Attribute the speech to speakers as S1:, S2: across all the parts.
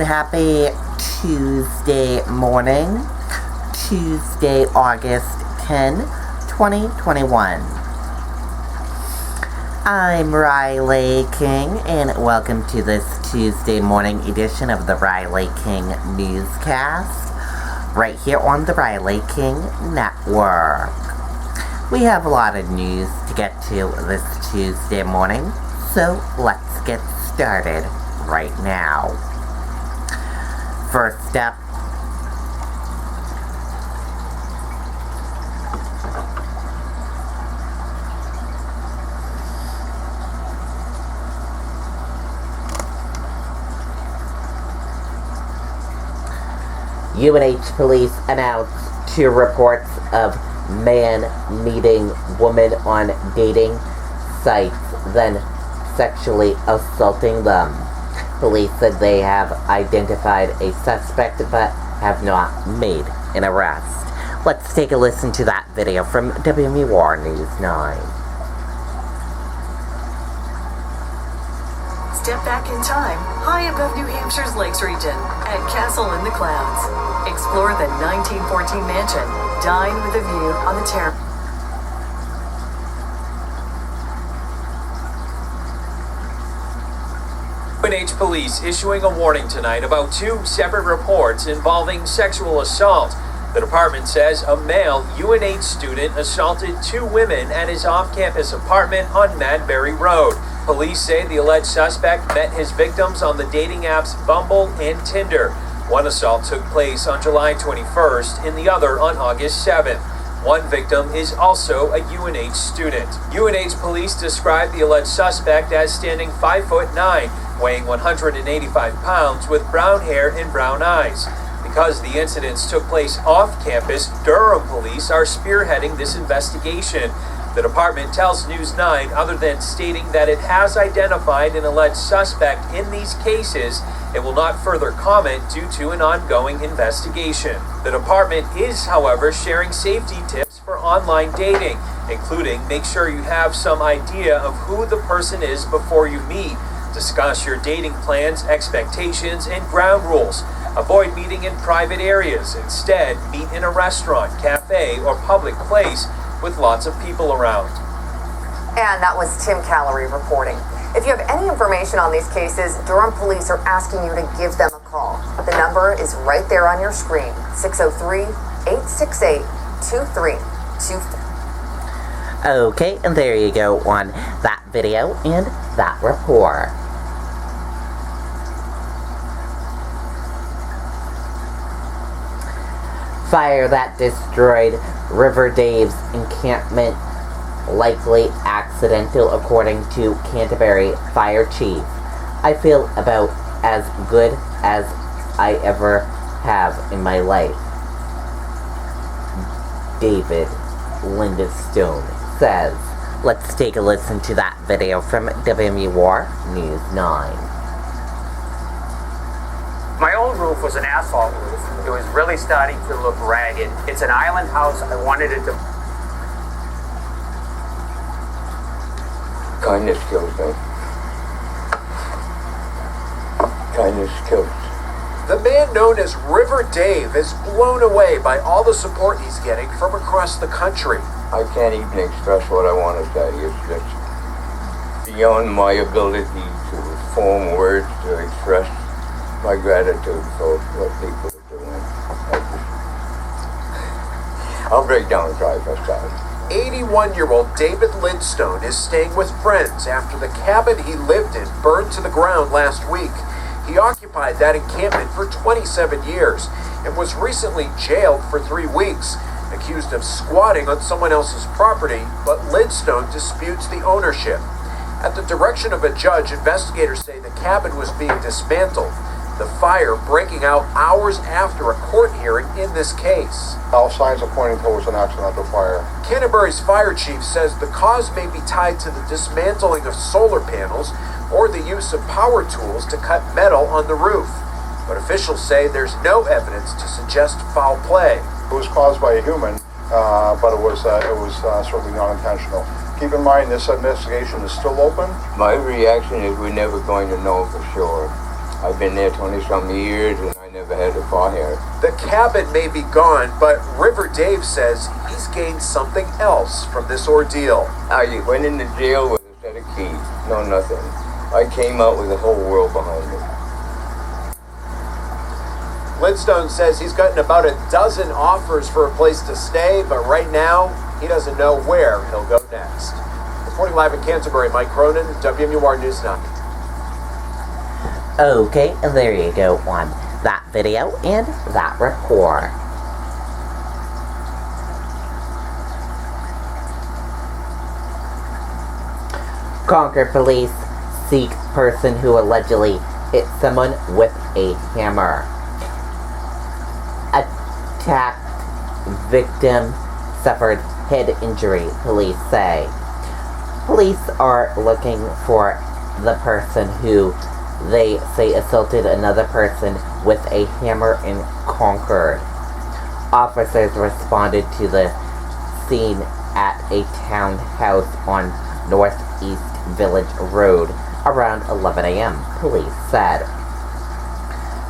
S1: Happy Tuesday morning, Tuesday, August 10, 2021. I'm Riley King, and welcome to this Tuesday morning edition of the Riley King Newscast, right here on the Riley King Network. We have a lot of news to get to this Tuesday morning, so let's get started right now. First up, UNH police announced 2 reports of man meeting woman on dating sites, then sexually assaulting them. Police said they have identified a suspect but have not made an arrest. Let's take a listen to that video from WMUR News 9.
S2: Step back in time, high above New Hampshire's Lakes region, at Castle in the Clouds. Explore the 1914 mansion. Dine with a view on the terrace.
S3: UNH police issuing a warning tonight about 2 separate reports involving sexual assault. The department says a male UNH student assaulted 2 women at his off-campus apartment on Madbury Road. Police say the alleged suspect met his victims on the dating apps Bumble and Tinder. One assault took place on July 21st and the other on August 7th. One victim is also a UNH student. UNH police described the alleged suspect as standing 5'9", weighing 185 pounds with brown hair and brown eyes. Because the incidents took place off campus, Durham Police are spearheading this investigation. The department tells News 9, other than stating that it has identified an alleged suspect in these cases, it will not further comment due to an ongoing investigation. The department is, however, sharing safety tips for online dating, including make sure you have some idea of who the person is before you meet. Discuss your dating plans, expectations, and ground rules. Avoid meeting in private areas. Instead, meet in a restaurant, cafe, or public place with lots of people around.
S4: And that was Tim Callery reporting. If you have any information on these cases, Durham Police are asking you to give them a call. The number is right there on your screen, 603-868-2324.
S1: Okay, and there you go on that video and that report. Fire that destroyed River Dave's encampment, likely accidental, according to Canterbury Fire Chief. I feel about as good as I ever have in my life. David Lindstone says. Let's take a listen to that video from WMUR News 9.
S5: My old roof was an asphalt roof. It was really starting to look ragged. It's an island house. I wanted it to...
S6: Kindness kills, man. Kindness kills.
S7: The man known as River Dave is blown away by all the support he's getting from across the country.
S6: I can't even express what I want to say. It's just beyond my ability to form words to express my gratitude for what people are doing. I'll break down and cry if I start.
S7: 81-year-old David Lindstone is staying with friends after the cabin he lived in burned to the ground last week. He occupied that encampment for 27 years and was recently jailed for 3 weeks, accused of squatting on someone else's property, but Lindstone disputes the ownership. At the direction of a judge, investigators say the cabin was being dismantled, the fire breaking out hours after a court hearing in this case.
S8: All signs are pointing towards an accidental fire.
S7: Canterbury's fire chief says the cause may be tied to the dismantling of solar panels or the use of power tools to cut metal on the roof. But officials say there's no evidence to suggest foul play.
S8: It was caused by a human, but it was certainly not intentional. Keep in mind, this investigation is still open.
S6: My reaction is we're never going to know for sure. I've been there 20-some years and I never had a fire.
S7: The cabin may be gone, but River Dave says he's gained something else from this ordeal.
S6: I went into jail with a set of keys. No, nothing. I came out with the whole world behind me.
S7: Lindstone says he's gotten about a dozen offers for a place to stay, but right now, he doesn't know where he'll go next. Reporting live in Canterbury, Mike Cronin, WMUR News 9.
S1: Okay, there you go on that video and that report. Concord Police seek person who allegedly hit someone with a hammer. Attacked victim suffered head injury, police say. Police are looking for the person who they say assaulted another person with a hammer in Concord. Officers responded to the scene at a townhouse on Northeast Village Road around 11 a.m., police said.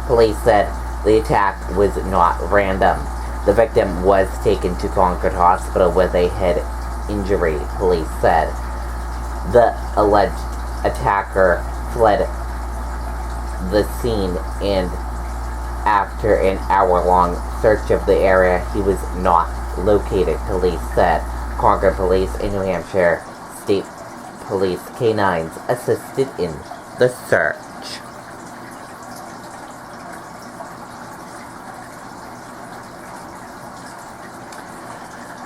S1: Police said the attack was not random. The victim was taken to Concord Hospital with a head injury, police said. The alleged attacker fled the scene, and after an hour-long search of the area, he was not located, police said. Concord Police and New Hampshire State Police canines assisted in the search.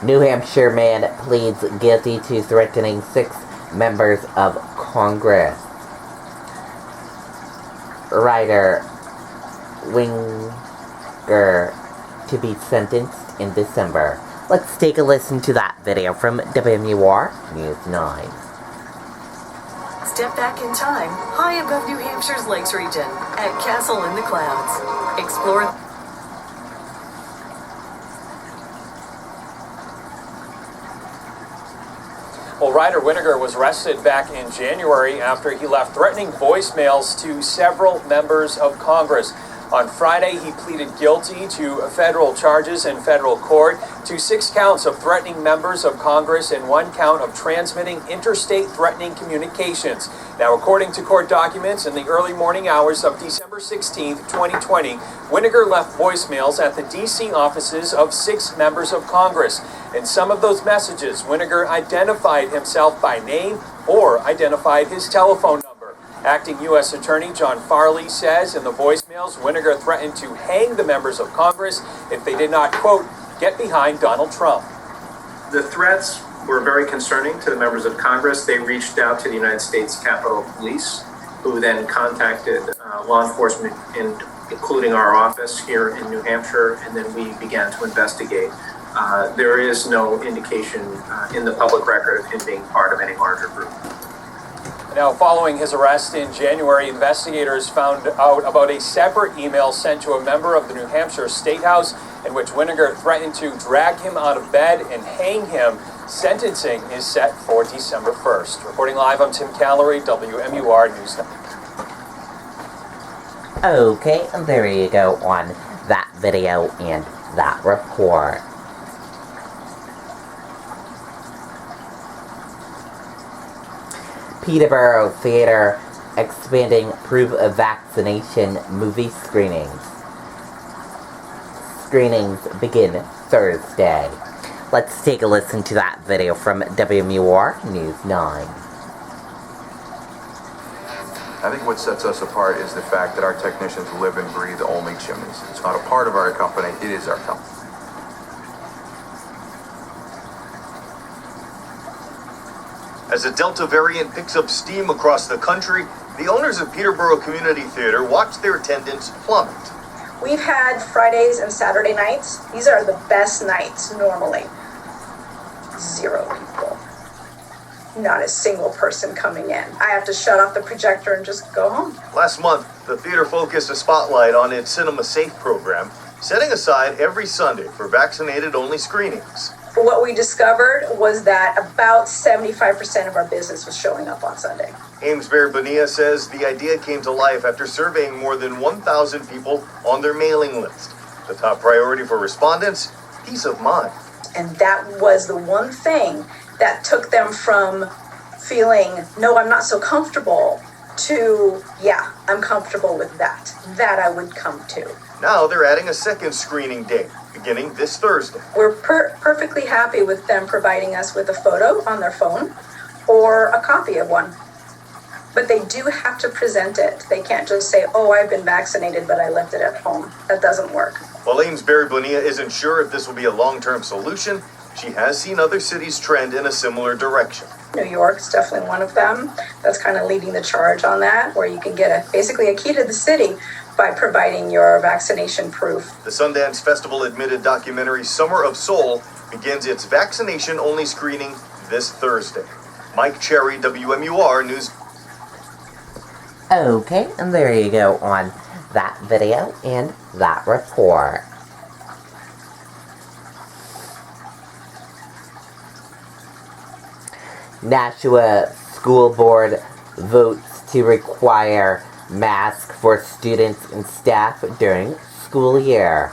S1: New Hampshire man pleads guilty to threatening 6 members of Congress. Ryder Winger to be sentenced in December. Let's take a listen to that video from WMUR News 9.
S2: Step back in time, high above New Hampshire's Lakes region, at Castle in the Clouds. Explore.
S3: Well, Ryder Winiger was arrested back in January after he left threatening voicemails to several members of Congress. On Friday, he pleaded guilty to federal charges in federal court to 6 counts of threatening members of Congress and 1 count of transmitting interstate threatening communications. Now, according to court documents, in the early morning hours of December 16, 2020, Winiger left voicemails at the D.C. offices of 6 members of Congress. In some of those messages, Winiger identified himself by name or identified his telephone number. Acting U.S. Attorney John Farley says in the voicemails, Winiger threatened to hang the members of Congress if they did not, quote, get behind Donald Trump.
S9: The threats were very concerning to the members of Congress. They reached out to the United States Capitol Police, who then contacted law enforcement, including our office here in New Hampshire, and then we began to investigate. There is no indication in the public record of him being part of any larger group.
S3: Now, following his arrest in January, investigators found out about a separate email sent to a member of the New Hampshire State House in which Winiger threatened to drag him out of bed and hang him. Sentencing is set for December 1st. Reporting live, I'm Tim Callery, WMUR News 9.
S1: Okay, and there you go on that video and that report. Peterborough Theatre expanding proof of vaccination movie screenings. Screenings begin Thursday. Let's take a listen to that video from WMUR News 9.
S10: I think what sets us apart is the fact that our technicians live and breathe only chimneys. It's not a part of our company, it is our company.
S11: As the Delta variant picks up steam across the country, the owners of Peterborough Community Theater watch their attendance plummet.
S12: We've had Fridays and Saturday nights. These are the best nights normally. 0 people. Not a single person coming in. I have to shut off the projector and just go home.
S11: Last month, the theater focused a spotlight on its Cinema Safe program, setting aside every Sunday for vaccinated-only screenings.
S12: what we discovered was that about 75% of our business was showing up on Sunday.
S11: Amesbury Bonilla says the idea came to life after surveying more than 1,000 people on their mailing list. The top priority for respondents, peace of mind.
S12: And that was the one thing that took them from feeling, no, I'm not so comfortable, to, yeah, I'm comfortable with that. That I would come to.
S11: Now they're adding a second screening date, beginning this Thursday.
S12: We're perfectly happy with them providing us with a photo on their phone or a copy of one. But they do have to present it. They can't just say, oh, I've been vaccinated, but I left it at home. That doesn't work.
S11: While Amesbury Bonilla isn't sure if this will be a long-term solution, she has seen other cities trend in a similar direction.
S12: New York's definitely one of them. That's kind of leading the charge on that, where you can get basically a key to the city by providing your vaccination proof.
S11: The Sundance Festival-admitted documentary Summer of Soul begins its vaccination-only screening this Thursday. Mike Cherry, WMUR News.
S1: Okay, and there you go on that video and that report. Nashua School Board votes to require masks for students and staff during school year.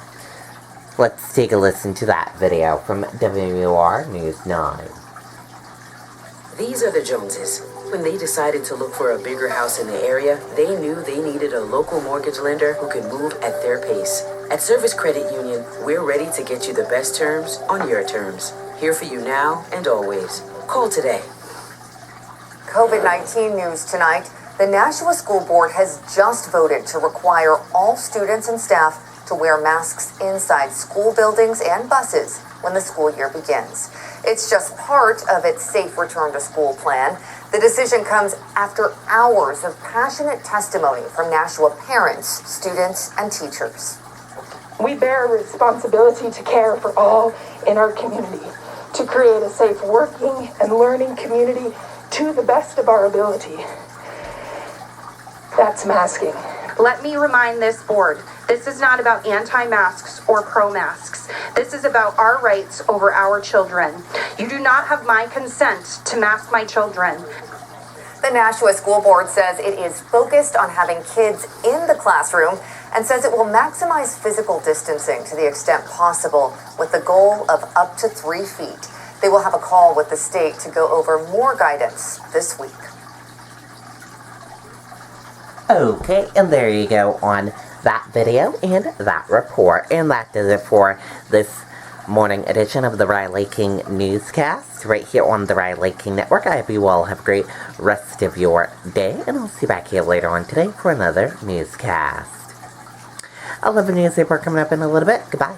S1: Let's take a listen to that video from WMUR News 9.
S13: These are the Joneses. When they decided to look for a bigger house in the area, they knew they needed a local mortgage lender who could move at their pace. At Service Credit Union, we're ready to get you the best terms on your terms. Here for you now and always. Call today.
S4: COVID-19 news tonight. The Nashua School Board has just voted to require all students and staff to wear masks inside school buildings and buses when the school year begins. It's just part of its safe return to school plan. The decision comes after hours of passionate testimony from Nashua parents, students, and teachers.
S14: We bear a responsibility to care for all in our community, to create a safe working and learning community to the best of our ability. That's masking.
S15: Let me remind this board, this is not about anti-masks or pro-masks. This is about our rights over our children. You do not have my consent to mask my children.
S4: The Nashua School Board says it is focused on having kids in the classroom and says it will maximize physical distancing to the extent possible with the goal of up to 3 feet. They will have a call with the state to go over more guidance this week.
S1: Okay, and there you go on that video and that report. And that does it for this morning edition of the Riley King Newscast right here on the Riley King Network. I hope you all have a great rest of your day, and I'll see you back here later on today for another newscast. I'll have a news report coming up in a little bit. Goodbye.